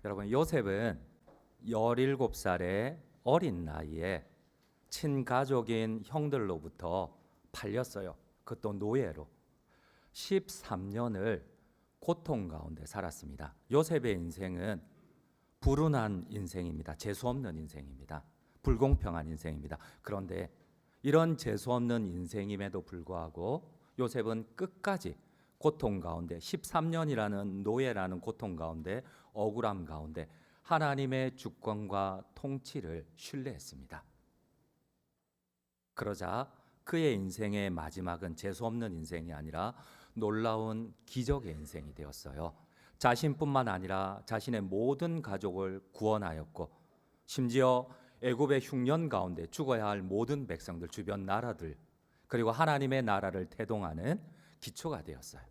여러분, 요셉은 17살의 어린 나이에 친가족인 형들로부터 팔렸어요. 그것도 노예로. 13년을 고통 가운데 살았습니다. 요셉의 인생은 불운한 인생입니다. 재수 없는 인생입니다. 불공평한 인생입니다. 그런데 이런 재수 없는 인생임에도 불구하고 요셉은 끝까지 고통 가운데 13년이라는 노예라는 고통 가운데 억울함 가운데 하나님의 주권과 통치를 신뢰했습니다. 그러자 그의 인생의 마지막은 재수 없는 인생이 아니라 놀라운 기적의 인생이 되었어요. 자신뿐만 아니라 자신의 모든 가족을 구원하였고 심지어 애굽의 흉년 가운데 죽어야 할 모든 백성들, 주변 나라들, 그리고 하나님의 나라를 태동하는 기초가 되었어요.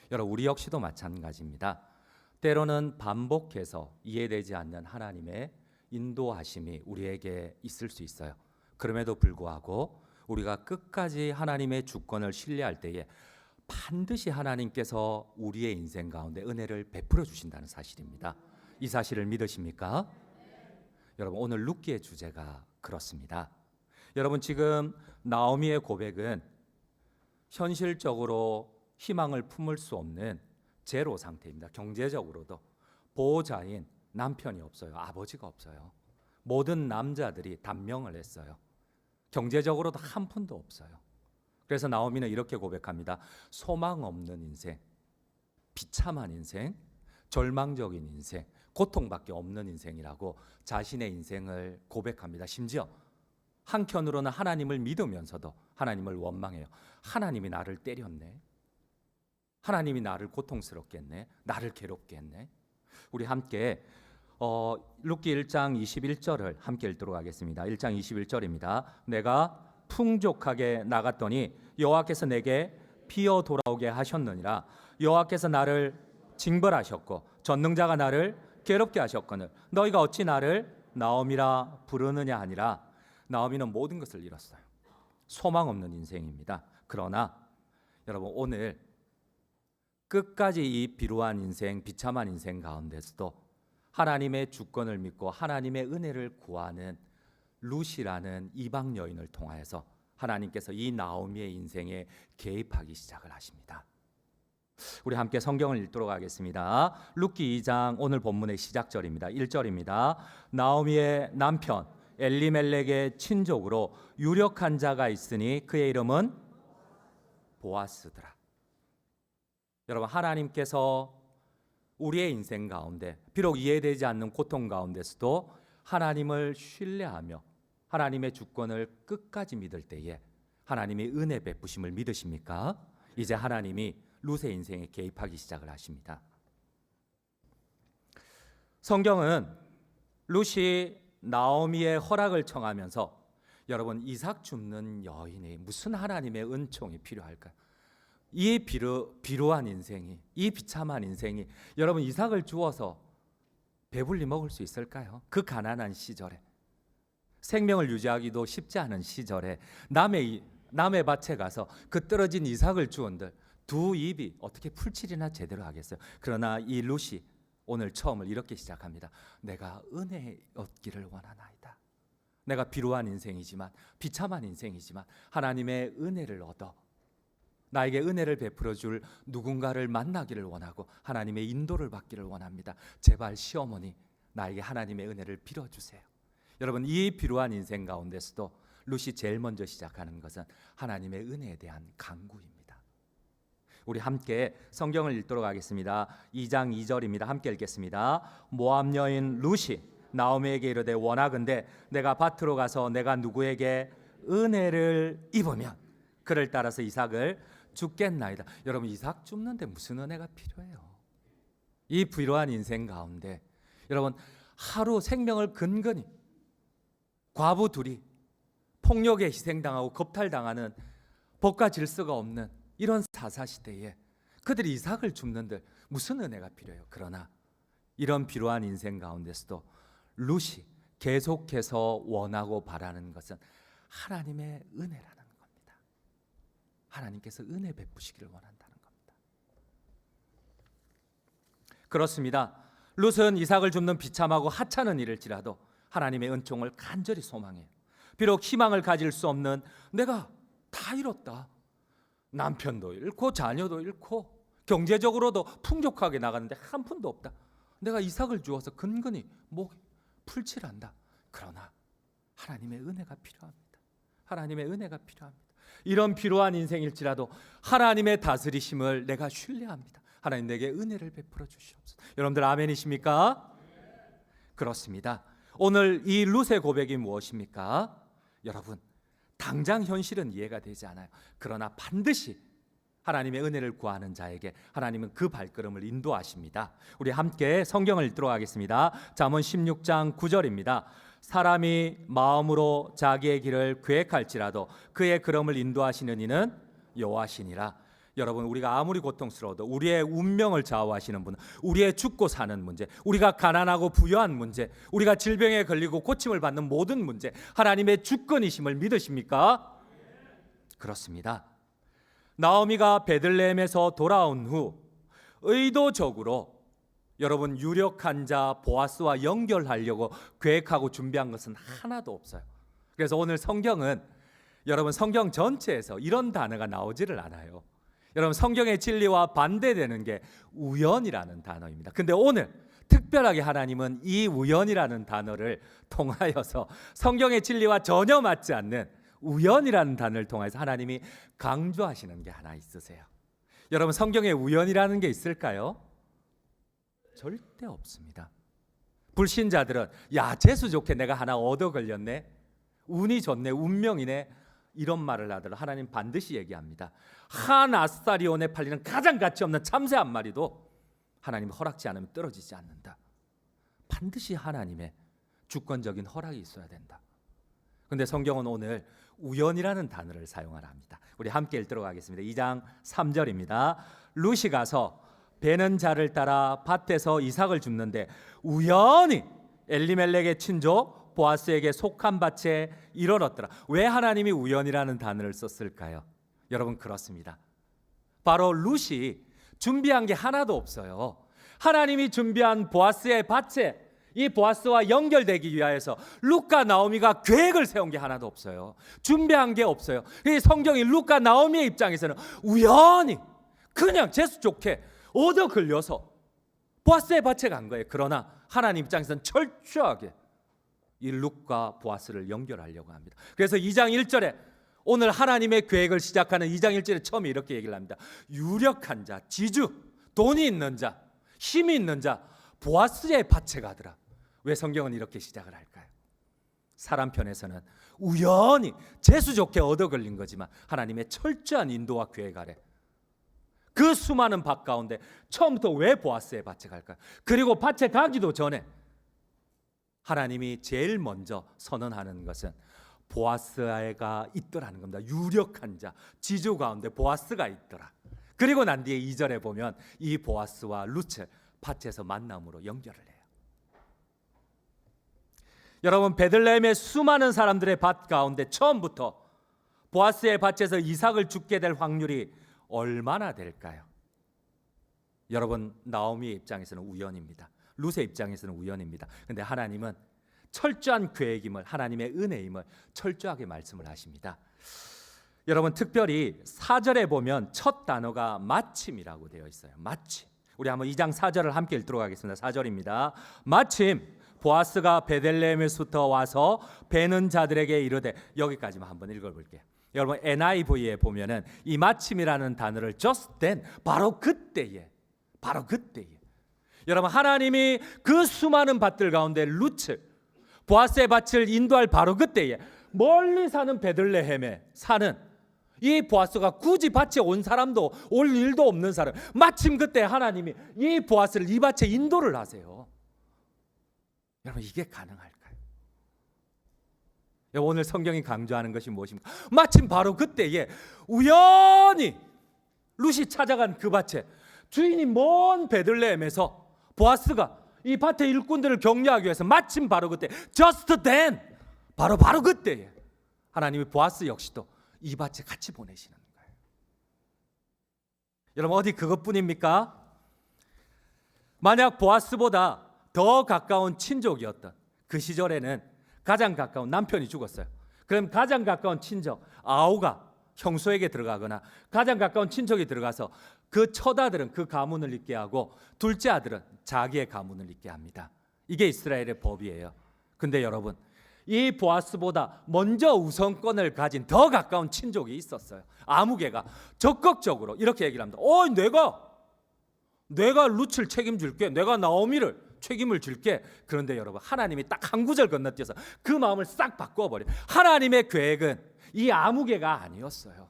여러분, 우리 역시도 마찬가지입니다. 때로는 반복해서 이해되지 않는 하나님의 인도하심이 우리에게 있을 수 있어요. 그럼에도 불구하고 우리가 끝까지 하나님의 주권을 신뢰할 때에 반드시 하나님께서 우리의 인생 가운데 은혜를 베풀어 주신다는 사실입니다. 이 사실을 믿으십니까? 여러분, 오늘 룻기의 주제가 그렇습니다. 여러분, 지금 나오미의 고백은 현실적으로 희망을 품을 수 없는 제로 상태입니다. 경제적으로도 보호자인 남편이 없어요. 아버지가 없어요. 모든 남자들이 단명을 했어요. 경제적으로도 한 푼도 없어요. 그래서 나오미는 이렇게 고백합니다. 소망 없는 인생, 비참한 인생, 절망적인 인생, 고통밖에 없는 인생이라고 자신의 인생을 고백합니다. 심지어 한켠으로는 하나님을 믿으면서도 하나님을 원망해요. 하나님이 나를 때렸네. 하나님이 나를 고통스럽게 했네. 나를 괴롭게 했네. 우리 함께 룻기 1장 21절을 함께 읽도록 하겠습니다. 1장 21절입니다. 내가 풍족하게 나갔더니 여호와께서 내게 피어 돌아오게 하셨느니라. 여호와께서 나를 징벌하셨고 전능자가 나를 괴롭게 하셨거늘 너희가 어찌 나를 나오미라 부르느냐 하니라. 나오미는 모든 것을 잃었어요. 소망 없는 인생입니다. 그러나 여러분, 오늘 끝까지 이 비루한 인생, 비참한 인생 가운데서도 하나님의 주권을 믿고 하나님의 은혜를 구하는 룻이라는 이방 여인을 통하여서 하나님께서 이 나오미의 인생에 개입하기 시작을 하십니다. 우리 함께 성경을 읽도록 하겠습니다. 룻기 2장 오늘 본문의 시작절입니다. 1절입니다. 나오미의 남편 엘리멜렉의 친족으로 유력한 자가 있으니 그의 이름은 보아스더라. 여러분, 하나님께서 우리의 인생 가운데 비록 이해되지 않는 고통 가운데서도 하나님을 신뢰하며 하나님의 주권을 끝까지 믿을 때에 하나님의 은혜 베푸심을 믿으십니까? 이제 하나님이 룻의 인생에 개입하기 시작을 하십니다. 성경은 룻이 나오미의 허락을 청하면서 여러분, 이삭 줍는 여인이 무슨 하나님의 은총이 필요할까요? 이 비루한 인생이, 이 비참한 인생이 여러분, 이삭을 주어서 배불리 먹을 수 있을까요? 그 가난한 시절에 생명을 유지하기도 쉽지 않은 시절에 남의 밭에 가서 그 떨어진 이삭을 주온들 두 입이 어떻게 풀칠이나 제대로 하겠어요? 그러나 이 룻이 오늘 처음을 이렇게 시작합니다. 내가 은혜 얻기를 원하나이다. 내가 비루한 인생이지만, 비참한 인생이지만 하나님의 은혜를 얻어 나에게 은혜를 베풀어 줄 누군가를 만나기를 원하고 하나님의 인도를 받기를 원합니다. 제발 시어머니, 나에게 하나님의 은혜를 빌어주세요. 여러분, 이 비루한 인생 가운데서도 룻이 제일 먼저 시작하는 것은 하나님의 은혜에 대한 간구입니다. 우리 함께 성경을 읽도록 하겠습니다. 2장 2절입니다. 함께 읽겠습니다. 모압 여인 룻이 나오미에게 이르되 원하건대 내가 밭으로 가서 내가 누구에게 은혜를 입으면 그를 따라서 이삭을 죽겠나이다. 여러분, 이삭 줍는데 무슨 은혜가 필요해요? 이 비루한 인생 가운데 여러분, 하루 생명을 근근히 과부 둘이 폭력에 희생당하고 겁탈당하는 법과 질서가 없는 이런 사사시대에 그들이 이삭을 줍는데 무슨 은혜가 필요해요? 그러나 이런 비루한 인생 가운데서도 룻이 계속해서 원하고 바라는 것은 하나님의 은혜라는 겁니다. 하나님께서 은혜 베푸시기를 원한다는 겁니다. 그렇습니다. 룻은 이삭을 줍는 비참하고 하찮은 일일지라도 하나님의 은총을 간절히 소망해요. 비록 희망을 가질 수 없는 내가 다 잃었다. 남편도 잃고 자녀도 잃고 경제적으로도 풍족하게 나가는데 한 푼도 없다. 내가 이삭을 주어서 근근히 목 풀칠한다. 그러나 하나님의 은혜가 필요합니다. 하나님의 은혜가 필요합니다. 이런 필요한 인생일지라도 하나님의 다스리심을 내가 신뢰합니다. 하나님 내게 은혜를 베풀어 주시옵소서. 여러분들 아멘이십니까? 그렇습니다. 오늘 이 룻의 고백이 무엇입니까? 여러분, 당장 현실은 이해가 되지 않아요. 그러나 반드시 하나님의 은혜를 구하는 자에게 하나님은 그 발걸음을 인도하십니다. 우리 함께 성경을 읽도록 하겠습니다. 잠언 16장 9절입니다. 사람이 마음으로 자기의 길을 계획할지라도 그의 걸음을 인도하시는 이는 여호와시니라. 여러분, 우리가 아무리 고통스러워도 우리의 운명을 좌우하시는 분은, 우리의 죽고 사는 문제, 우리가 가난하고 부유한 문제, 우리가 질병에 걸리고 고침을 받는 모든 문제, 하나님의 주권이심을 믿으십니까? 그렇습니다. 나오미가 베들레헴에서 돌아온 후 의도적으로 여러분 유력한 자 보아스와 연결하려고 계획하고 준비한 것은 하나도 없어요. 그래서 오늘 성경은 여러분 성경 전체에서 이런 단어가 나오지를 않아요. 여러분 성경의 진리와 반대되는 게 우연이라는 단어입니다. 근데 오늘 특별하게 하나님은 이 우연이라는 단어를 통하여서 성경의 진리와 전혀 맞지 않는 우연이라는 단어를 통해서 하나님이 강조하시는 게 하나 있으세요. 여러분 성경에 우연이라는 게 있을까요? 절대 없습니다. 불신자들은 야 재수 좋게 내가 하나 얻어 걸렸네, 운이 좋네, 운명이네, 이런 말을 하더라도 하나님 반드시 얘기합니다. 한 아스타리온에 팔리는 가장 가치 없는 참새 한 마리도 하나님 허락지 않으면 떨어지지 않는다. 반드시 하나님의 주권적인 허락이 있어야 된다. 그런데 성경은 오늘 우연이라는 단어를 사용하라 합니다. 우리 함께 읽도록 하겠습니다. 2장 3절입니다. 룻이 가서 베는 자를 따라 밭에서 이삭을 줍는데 우연히 엘리멜렉의 친족 보아스에게 속한 밭에 이르렀더라. 왜 하나님이 우연이라는 단어를 썼을까요? 여러분 그렇습니다. 바로 룻이 준비한 게 하나도 없어요. 하나님이 준비한 보아스의 밭에 이 보아스와 연결되기 위하여서 룻과 나오미가 계획을 세운 게 하나도 없어요. 준비한 게 없어요. 이 성경이 룻과 나오미의 입장에서는 우연히 그냥 재수 좋게 얻어 걸려서 보아스의 밭에 간 거예요. 그러나 하나님 입장에서는 철저하게 이 룻과 보아스를 연결하려고 합니다. 그래서 2장 1절에 오늘 하나님의 계획을 시작하는 2장 1절에 처음에 이렇게 얘기를 합니다. 유력한 자, 지주, 돈이 있는 자, 힘이 있는 자 보아스의 밭에 가더라. 왜 성경은 이렇게 시작을 할까요? 사람 편에서는 우연히 재수 좋게 얻어 걸린 거지만 하나님의 철저한 인도와 계획 아래 그 수많은 밭 가운데 처음부터 왜 보아스의 밭에 갈까요? 그리고 밭에 가기도 전에 하나님이 제일 먼저 선언하는 것은 보아스가 있더라는 겁니다. 유력한 자, 지주 가운데 보아스가 있더라. 그리고 난 뒤에 2절에 보면 이 보아스와 룻을 밭에서 만남으로 연결을 해요. 여러분 베들레헴의 수많은 사람들의 밭 가운데 처음부터 보아스의 밭에서 이삭을 죽게 될 확률이 얼마나 될까요? 여러분 나오미의 입장에서는 우연입니다. 룻의 입장에서는 우연입니다. 그런데 하나님은 철저한 계획임을, 하나님의 은혜임을 철저하게 말씀을 하십니다. 여러분 특별히 4절에 보면 첫 단어가 마침이라고 되어 있어요. 마침. 우리 한번 2장 4절을 함께 읽도록 하겠습니다. 4절입니다. 마침 보아스가 베들레헴에서부터 와서 베는 자들에게 이르되, 여기까지만 한번 읽어볼게요. 여러분 NIV에 보면은 이 마침이라는 단어를 just then, 바로 그때에, 여러분 하나님이 그 수많은 밭들 가운데 룻을, 보아스의 밭을 인도할 바로 그때에 멀리 사는 베들레헴에 사는 이 보아스가 굳이 밭에 온 사람도 올 일도 없는 사람, 마침 그때 하나님이 이 보아스를 이 밭에 인도를 하세요. 여러분 이게 가능할까요? 오늘 성경이 강조하는 것이 무엇입니까? 마침 바로 그때에 우연히 룻이 찾아간 그 밭에 주인이 먼 베들레헴에서 보아스가 이 밭의 일꾼들을 격려하기 위해서 마침 바로 그때 just then, 바로 그때에 하나님이 보아스 역시도 이 밭에 같이 보내시는 거예요. 여러분 어디 그것뿐입니까? 만약 보아스보다 더 가까운 친족이었던 그 시절에는 가장 가까운 남편이 죽었어요. 그럼 가장 가까운 친족 아우가 형수에게 들어가거나 가장 가까운 친척이 들어가서 그 첫아들은 그 가문을 잇게 하고 둘째 아들은 자기의 가문을 잇게 합니다. 이게 이스라엘의 법이에요. 근데 여러분, 이 보아스보다 먼저 우선권을 가진 더 가까운 친족이 있었어요. 아무개가 적극적으로 이렇게 얘기를 합니다. 내가 룻을 책임줄게. 내가 나오미를 책임을 줄게. 그런데 여러분, 하나님이 딱 한 구절 건너뛰어서 그 마음을 싹 바꿔버려요. 하나님의 계획은 이 아무개가 아니었어요.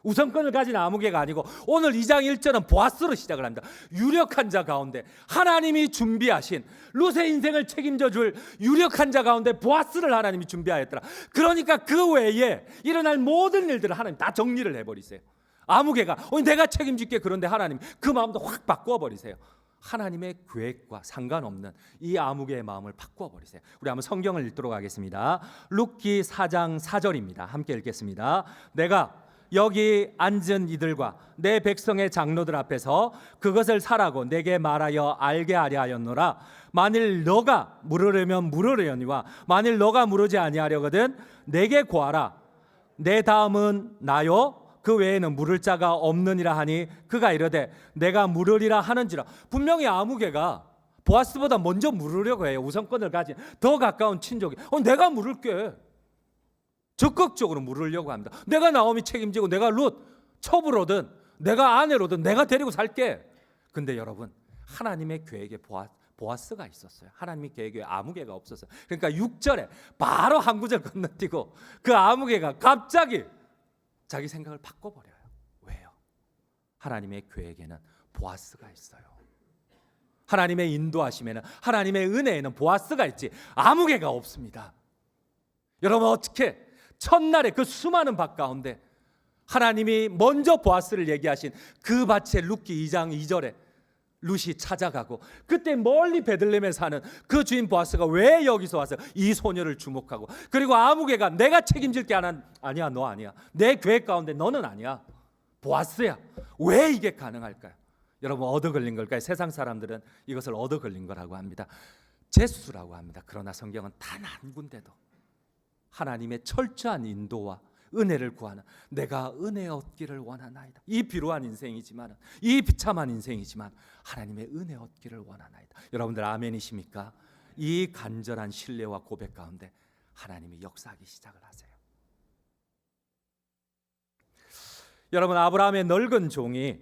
우선권을 가진 아무개가 아니고 오늘 2장 1절은 보아스로 시작을 합니다. 유력한 자 가운데 하나님이 준비하신 룻의 인생을 책임져 줄 유력한 자 가운데 보아스를 하나님이 준비하였더라. 그러니까 그 외에 일어날 모든 일들을 하나님 다 정리를 해버리세요. 아무개가 내가 책임질게. 그런데 하나님 그 마음도 확 바꿔버리세요. 하나님의 계획과 상관없는 이 아무개의 마음을 바꿔버리세요. 우리 한번 성경을 읽도록 하겠습니다. 룻기 4장 4절입니다. 함께 읽겠습니다. 내가 여기 앉은 이들과 내 백성의 장로들 앞에서 그것을 사라고 내게 말하여 알게 하려 하였노라. 만일 너가 물으려면 물으려니와 만일 너가 물으지 아니하려거든 내게 구하라. 내 다음은 나요 그 외에는 물을 자가 없느니라 하니 그가 이르되 내가 물으리라 하는지라. 분명히 아무개가 보아스보다 먼저 물으려고 해요. 우선권을 가진 더 가까운 친족이 내가 물을게. 적극적으로 물으려고 합니다. 내가 나오미 책임지고 내가 룻 첩으로든 내가 아내로든 내가 데리고 살게. 근데 여러분, 하나님의 계획에 보아스가 있었어요. 하나님의 계획에 아무개가 없었어요. 그러니까 6절에 바로 한 구절 건너뛰고 그 아무개가 갑자기 자기 생각을 바꿔버려요. 왜요? 하나님의 계획에는 보아스가 있어요. 하나님의 인도하심에는, 하나님의 은혜에는 보아스가 있지 아무개가 없습니다. 여러분, 어떻게 첫날에 그 수많은 밭 가운데 하나님이 먼저 보아스를 얘기하신 그 밭에 룻기 2장 2절에 룻이 찾아가고 그때 멀리 베들레헴에 사는 그 주인 보아스가 왜 여기서 와서 이 소녀를 주목하고, 그리고 아무개가 내가 책임질 게 아니야. 너 아니야. 내 계획 가운데 너는 아니야. 보아스야. 왜 이게 가능할까요? 여러분, 얻어 걸린 걸까요? 세상 사람들은 이것을 얻어 걸린 거라고 합니다. 제수라고 합니다. 그러나 성경은 단 한 군데도 하나님의 철저한 인도와 은혜를 구하는, 내가 은혜 얻기를 원하나이다. 이 비루한 인생이지만, 이 비참한 인생이지만 하나님의 은혜 얻기를 원하나이다. 여러분들 아멘이십니까? 이 간절한 신뢰와 고백 가운데 하나님이 역사하기 시작을 하세요. 여러분, 아브라함의 늙은 종이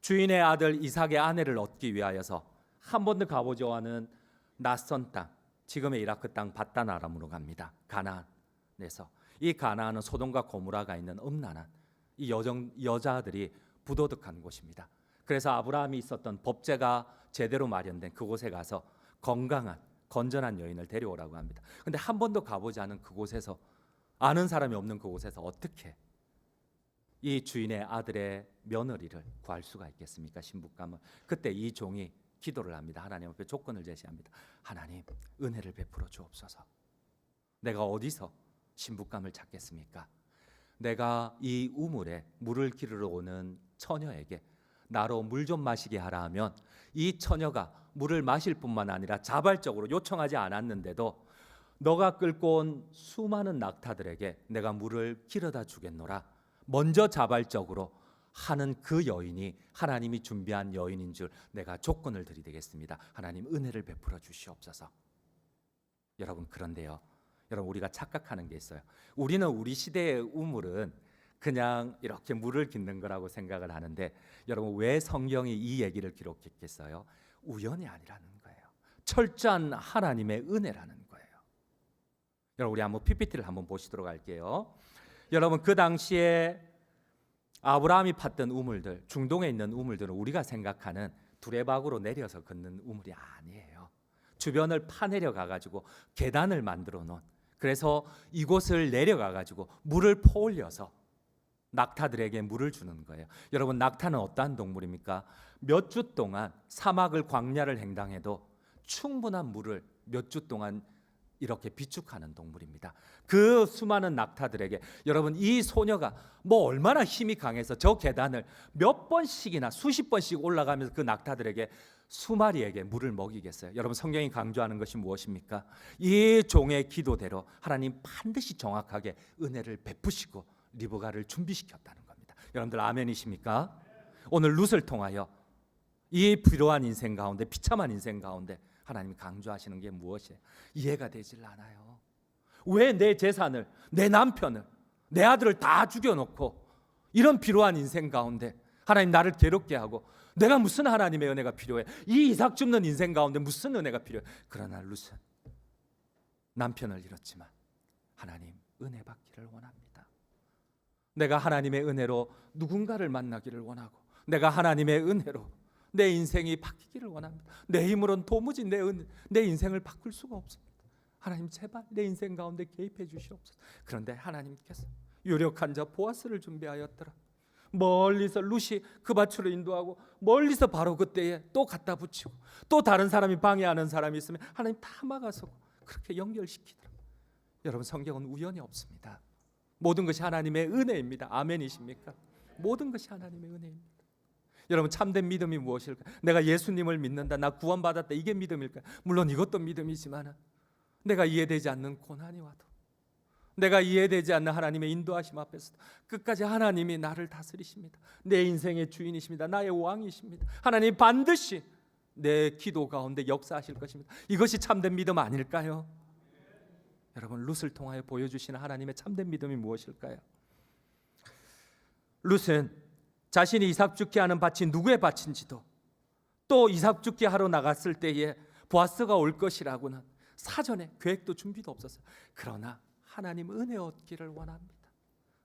주인의 아들 이삭의 아내를 얻기 위하여서 한 번도 가보지 않은 낯선 땅, 지금의 이라크 땅 바단 아람으로 갑니다. 가나안에서. 이 가나안은 소돔과 고모라가 있는 음란한 이 여자들이 부도덕한 곳입니다. 그래서 아브라함이 있었던 법제가 제대로 마련된 그곳에 가서 건강한 건전한 여인을 데려오라고 합니다. 근데 한 번도 가보지 않은 그곳에서, 아는 사람이 없는 그곳에서 어떻게 이 주인의 아들의 며느리를 구할 수가 있겠습니까? 신부감을. 그때 이 종이 기도를 합니다. 하나님 앞에 조건을 제시합니다. 하나님, 은혜를 베풀어 주옵소서. 내가 어디서 신부감을 찾겠습니까? 내가 이 우물에 물을 기르러 오는 처녀에게 나로 물 좀 마시게 하라 하면 이 처녀가 물을 마실 뿐만 아니라 자발적으로 요청하지 않았는데도 너가 끌고 온 수많은 낙타들에게 내가 물을 기르다 주겠노라 먼저 자발적으로 하는 그 여인이 하나님이 준비한 여인인 줄 내가 조건을 드리겠습니다. 하나님, 은혜를 베풀어 주시옵소서. 여러분, 그런데요, 여러분, 우리가 착각하는 게 있어요. 우리는 우리 시대의 우물은 그냥 이렇게 물을 깃는 거라고 생각을 하는데, 여러분, 왜 성경이 이 얘기를 기록했겠어요? 우연이 아니라는 거예요. 철저한 하나님의 은혜라는 거예요. 여러분, 우리 한번 PPT를 한번 보시도록 할게요. 여러분, 그 당시에 아브라함이 팠던 우물들, 중동에 있는 우물들은 우리가 생각하는 두레박으로 내려서 걷는 우물이 아니에요. 주변을 파내려 가가지고 계단을 만들어 놓은, 그래서 이곳을 내려가 가지고 물을 퍼올려서 낙타들에게 물을 주는 거예요. 여러분, 낙타는 어떠한 동물입니까? 몇 주 동안 사막을 광야를 횡단해도 충분한 물을 몇 주 동안 이렇게 비축하는 동물입니다. 그 수많은 낙타들에게 여러분, 이 소녀가 뭐 얼마나 힘이 강해서 저 계단을 몇 번씩이나 수십 번씩 올라가면서 그 낙타들에게 수마리에게 물을 먹이겠어요? 여러분, 성경이 강조하는 것이 무엇입니까? 이 종의 기도대로 하나님 반드시 정확하게 은혜를 베푸시고 리브가를 준비시켰다는 겁니다. 여러분들 아멘이십니까? 오늘 룻을 통하여 이 불우한 인생 가운데, 비참한 인생 가운데 하나님이 강조하시는 게 무엇이에요? 이해가 되질 않아요. 왜 내 재산을, 내 남편을, 내 아들을 다 죽여놓고 이런 비루한 인생 가운데 하나님 나를 괴롭게 하고, 내가 무슨 하나님의 은혜가 필요해? 이 이삭 줍는 인생 가운데 무슨 은혜가 필요해? 그러나 룻은 남편을 잃었지만 하나님 은혜 받기를 원합니다. 내가 하나님의 은혜로 누군가를 만나기를 원하고, 내가 하나님의 은혜로 내 인생이 바뀌기를 원합니다. 내 힘으로는 도무지 내 인생을 바꿀 수가 없습니다. 하나님 제발 내 인생 가운데 개입해 주시옵소서. 그런데 하나님께서 유력한 자 보아스를 준비하였더라. 멀리서 룻이 그 밭으로 인도하고, 멀리서 바로 그때에 또 갖다 붙이고, 또 다른 사람이 방해하는 사람이 있으면 하나님 다 막아서고 그렇게 연결시키더라. 여러분, 성경은 우연이 없습니다. 모든 것이 하나님의 은혜입니다. 아멘이십니까? 모든 것이 하나님의 은혜입니다. 여러분, 참된 믿음이 무엇일까? 내가 예수님을 믿는다, 나 구원받았다, 이게 믿음일까? 물론 이것도 믿음이지만 내가 이해되지 않는 고난이 와도, 내가 이해되지 않는 하나님의 인도하심 앞에서 끝까지 하나님이 나를 다스리십니다. 내 인생의 주인이십니다. 나의 왕이십니다. 하나님 반드시 내 기도 가운데 역사하실 것입니다. 이것이 참된 믿음 아닐까요? 여러분, 룻을 통하여 보여주시는 하나님의 참된 믿음이 무엇일까요? 룻은 자신이 이삭 죽게 하는 밭이 누구의 밭인지도, 또 이삭 죽게 하러 나갔을 때에 보아스가 올 것이라고는 사전에 계획도 준비도 없었어요. 그러나 하나님 은혜 얻기를 원합니다.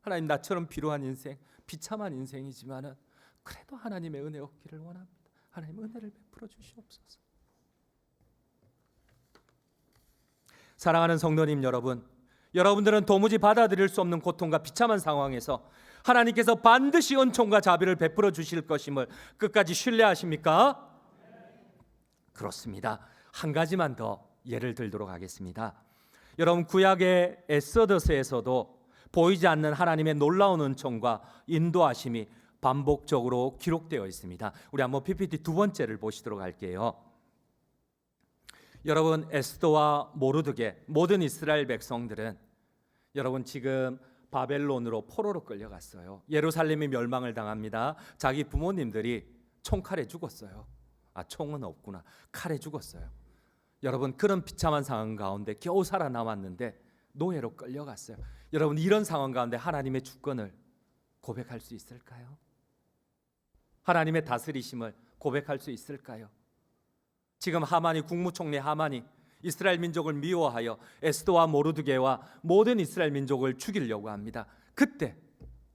하나님, 나처럼 비루한 인생, 비참한 인생이지만 그래도 하나님의 은혜 얻기를 원합니다. 하나님 은혜를 베풀어 주시옵소서. 사랑하는 성도님 여러분, 여러분들은 도무지 받아들일 수 없는 고통과 비참한 상황에서 하나님께서 반드시 은총과 자비를 베풀어 주실 것임을 끝까지 신뢰하십니까? 그렇습니다. 한 가지만 더 예를 들도록 하겠습니다. 여러분, 구약의 엑소더스에서도 보이지 않는 하나님의 놀라운 은총과 인도하심이 반복적으로 기록되어 있습니다. 우리 한번 PPT 두 번째를 보시도록 할게요. 여러분, 에스더와 모르드게, 모든 이스라엘 백성들은 여러분 지금 바벨론으로 포로로 끌려갔어요. 예루살렘이 멸망을 당합니다. 자기 부모님들이 총칼에 죽었어요. 총은 없구나. 칼에 죽었어요. 여러분, 그런 비참한 상황 가운데 겨우 살아남았는데 노예로 끌려갔어요. 여러분, 이런 상황 가운데 하나님의 주권을 고백할 수 있을까요? 하나님의 다스리심을 고백할 수 있을까요? 지금 하만이, 국무총리 하만이 이스라엘 민족을 미워하여 에스더와 모르드게와 모든 이스라엘 민족을 죽이려고 합니다. 그때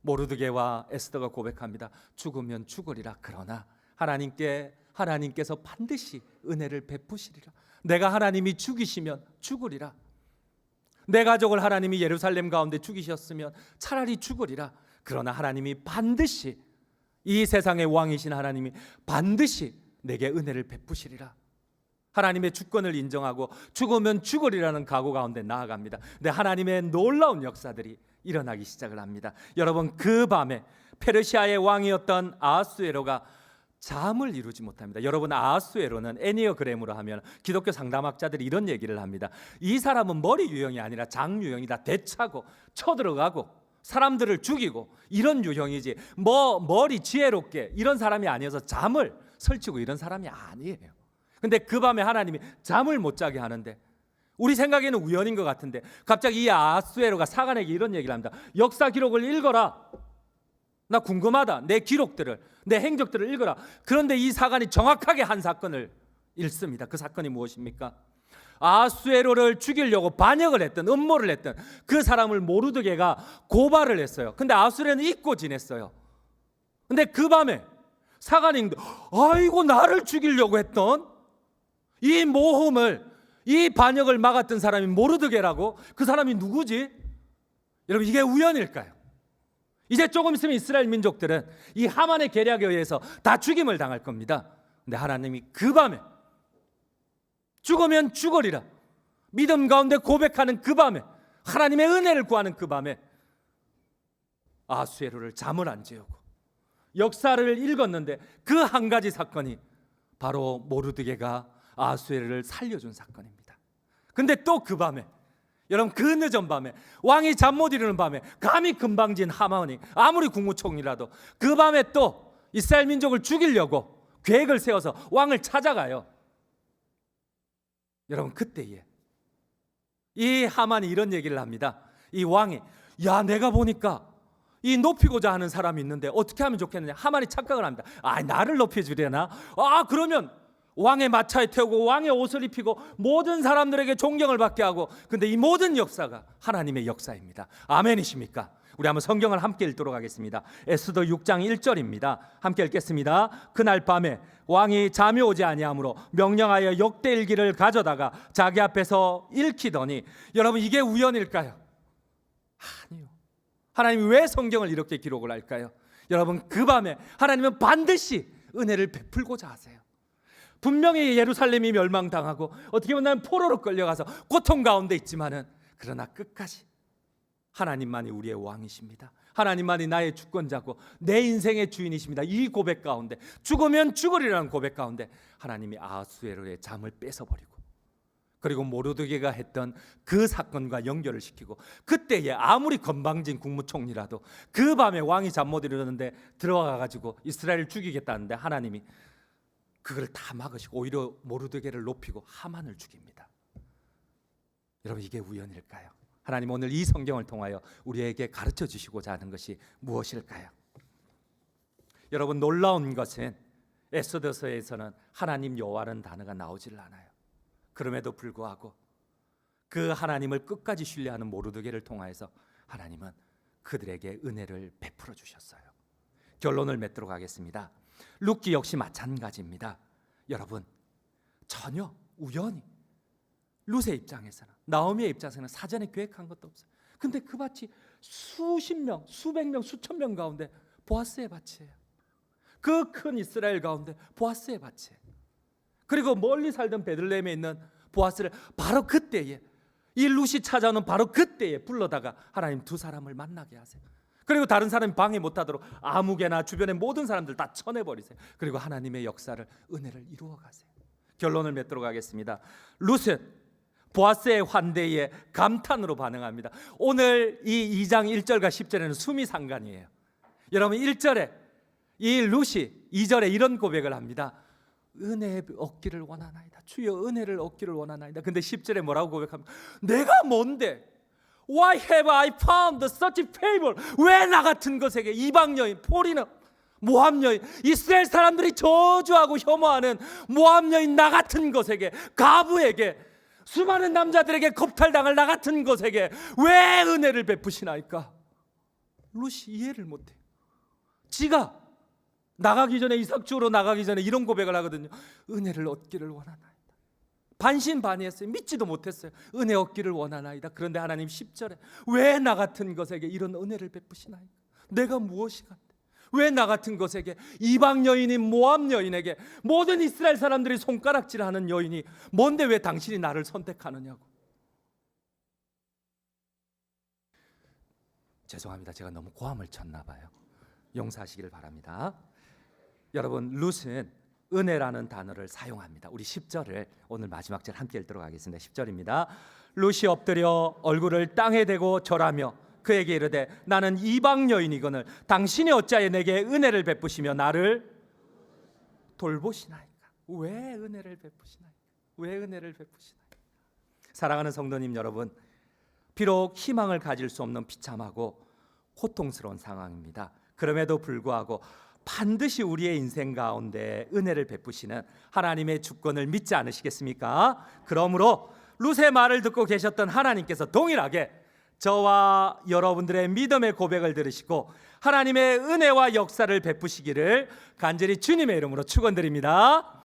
모르드게와 에스더가 고백합니다. 죽으면 죽으리라. 그러나 하나님께서 반드시 은혜를 베푸시리라. 내가 하나님이 죽이시면 죽으리라. 내 가족을 하나님이 예루살렘 가운데 죽이셨으면 차라리 죽으리라. 그러나 하나님이 반드시, 이 세상의 왕이신 하나님이 반드시 내게 은혜를 베푸시리라. 하나님의 주권을 인정하고 죽으면 죽으리라는 각오 가운데 나아갑니다. 근데 하나님의 놀라운 역사들이 일어나기 시작을 합니다. 여러분, 그 밤에 페르시아의 왕이었던 아하수에로가 잠을 이루지 못합니다. 여러분, 아하수에로는 애니어그램으로 하면 기독교 상담학자들이 이런 얘기를 합니다. 이 사람은 머리 유형이 아니라 장 유형이다. 대차고 쳐들어가고 사람들을 죽이고 이런 유형이지, 머리 지혜롭게 이런 사람이 아니어서 잠을 설치고 이런 사람이 아니에요. 근데 그 밤에 하나님이 잠을 못 자게 하는데, 우리 생각에는 우연인 것 같은데 갑자기 이 아하수에로가 사관에게 이런 얘기를 합니다. 역사 기록을 읽어라. 나 궁금하다. 내 기록들을, 내 행적들을 읽어라. 그런데 이 사관이 정확하게 한 사건을 읽습니다. 그 사건이 무엇입니까? 아하수에로를 죽이려고 반역을 했던, 음모를 했던 그 사람을 모르드게가 고발을 했어요. 근데 아하수에로는 잊고 지냈어요. 근데 그 밤에 사관이, 아이고, 나를 죽이려고 했던 이 모험을, 이 반역을 막았던 사람이 모르드게라고? 그 사람이 누구지? 여러분, 이게 우연일까요? 이제 조금 있으면 이스라엘 민족들은 이 하만의 계략에 의해서 다 죽임을 당할 겁니다. 근데 하나님이 그 밤에 죽으면 죽으리라, 믿음 가운데 고백하는 그 밤에, 하나님의 은혜를 구하는 그 밤에 아수에로를 잠을 안 재우고 역사를 읽었는데 그 한 가지 사건이 바로 모르드게가 아수에로를 살려준 사건입니다. 근데 또 그 밤에, 여러분 그 늦은 밤에, 왕이 잠 못 이루는 밤에 감히 금방진 하만이 아무리 국무총리라도 그 밤에 또 이스라엘 민족을 죽이려고 계획을 세워서 왕을 찾아가요. 여러분 그때에 이 하만이 이런 얘기를 합니다. 이 왕이, 야 내가 보니까 이 높이고자 하는 사람이 있는데 어떻게 하면 좋겠느냐. 하만이 착각을 합니다. 나를 높여주려나? 그러면 왕의 마차에 태우고 왕의 옷을 입히고 모든 사람들에게 존경을 받게 하고. 근데 이 모든 역사가 하나님의 역사입니다. 아멘이십니까? 우리 한번 성경을 함께 읽도록 하겠습니다. 에스더 6장 1절입니다. 함께 읽겠습니다. 그날 밤에 왕이 잠이 오지 아니하므로 명령하여 역대일기를 가져다가 자기 앞에서 읽히더니, 여러분 이게 우연일까요? 아니요. 하나님이 왜 성경을 이렇게 기록을 할까요? 여러분 그 밤에 하나님은 반드시 은혜를 베풀고자 하세요. 분명히 예루살렘이 멸망당하고 어떻게 보면 포로로 끌려가서 고통 가운데 있지만은, 그러나 끝까지 하나님만이 우리의 왕이십니다. 하나님만이 나의 주권자고 내 인생의 주인이십니다. 이 고백 가운데, 죽으면 죽으리라는 고백 가운데 하나님이 아수에로의 잠을 뺏어버리고, 그리고 모르드게가 했던 그 사건과 연결을 시키고, 그때에 아무리 건방진 국무총리라도 그 밤에 왕이 잠 못 이루는데 들어가 가지고 이스라엘을 죽이겠다는데 하나님이 그걸 다 막으시고 오히려 모르드게를 높이고 하만을 죽입니다. 여러분 이게 우연일까요? 하나님 오늘 이 성경을 통하여 우리에게 가르쳐 주시고자 하는 것이 무엇일까요? 여러분 놀라운 것은 에스더서에서는 하나님 여호와라는 단어가 나오질 않아요. 그럼에도 불구하고 그 하나님을 끝까지 신뢰하는 모르드게를 통하여서 하나님은 그들에게 은혜를 베풀어 주셨어요. 결론을 맺도록 하겠습니다. 룻기 역시 마찬가지입니다. 여러분 전혀 우연히, 룻의 입장에서는, 나오미의 입장에서는 사전에 계획한 것도 없어요. 근데 그 밭이 수십 명, 수백 명, 수천 명 가운데 보아스의 밭이에요. 그 큰 이스라엘 가운데 보아스의 밭이에요. 그리고 멀리 살던 베들레헴에 있는 보아스를 바로 그때에, 이 룻이 찾아오는 바로 그때에 불러다가 하나님 두 사람을 만나게 하세요. 그리고 다른 사람이 방해 못하도록 아무개나 주변의 모든 사람들 다 쳐내버리세요. 그리고 하나님의 역사를, 은혜를 이루어 가세요. 결론을 맺도록 하겠습니다. 룻은 보아스의 환대에 감탄으로 반응합니다. 오늘 이 2장 1절과 10절에는 숨이 상관이에요. 여러분 1절에 이 룻이 2절에 이런 고백을 합니다. 은혜 얻기를 원하나이다. 주여 은혜를 얻기를 원하나이다. 근데 10절에 뭐라고 고백합니까? 내가 뭔데? Why have I found such favor? 왜 나 같은 것에게, 이방 여인, 포리너, 모압 여인, 이스라엘 사람들이 저주하고 혐오하는 모압 여인 나 같은 것에게, 가부에게, 수많은 남자들에게 겁탈당할 나 같은 것에게 왜 은혜를 베푸시나이까? 룻이 이해를 못해요. 지가 나가기 전에, 이삭 주우러 나가기 전에 이런 고백을 하거든요. 은혜를 얻기를 원하나이다. 반신반의했어요. 믿지도 못했어요. 은혜 얻기를 원하나이다. 그런데 하나님 10절에 왜 나 같은 것에게 이런 은혜를 베푸시나이까? 내가 무엇이간데? 왜 나 같은 것에게, 이방 여인인 모압 여인에게, 모든 이스라엘 사람들이 손가락질하는 여인이 뭔데 왜 당신이 나를 선택하느냐고. 죄송합니다. 제가 너무 고함을 쳤나 봐요. 용서하시기를 바랍니다. 여러분 룻은 은혜라는 단어를 사용합니다. 우리 10절을 오늘 마지막 절 함께 읽도록 하겠습니다. 10절입니다. 룻이 엎드려 얼굴을 땅에 대고 절하며 그에게 이르되 나는 이방 여인이거늘 당신이 어찌하여 내게 은혜를 베푸시며 나를 돌보시나이까? 왜 은혜를 베푸시나이까? 왜 은혜를 베푸시나이까? 사랑하는 성도님 여러분, 비록 희망을 가질 수 없는 비참하고 고통스러운 상황입니다. 그럼에도 불구하고 반드시 우리의 인생 가운데 은혜를 베푸시는 하나님의 주권을 믿지 않으시겠습니까? 그러므로 룻의 말을 듣고 계셨던 하나님께서 동일하게 저와 여러분들의 믿음의 고백을 들으시고 하나님의 은혜와 역사를 베푸시기를 간절히 주님의 이름으로 축원드립니다.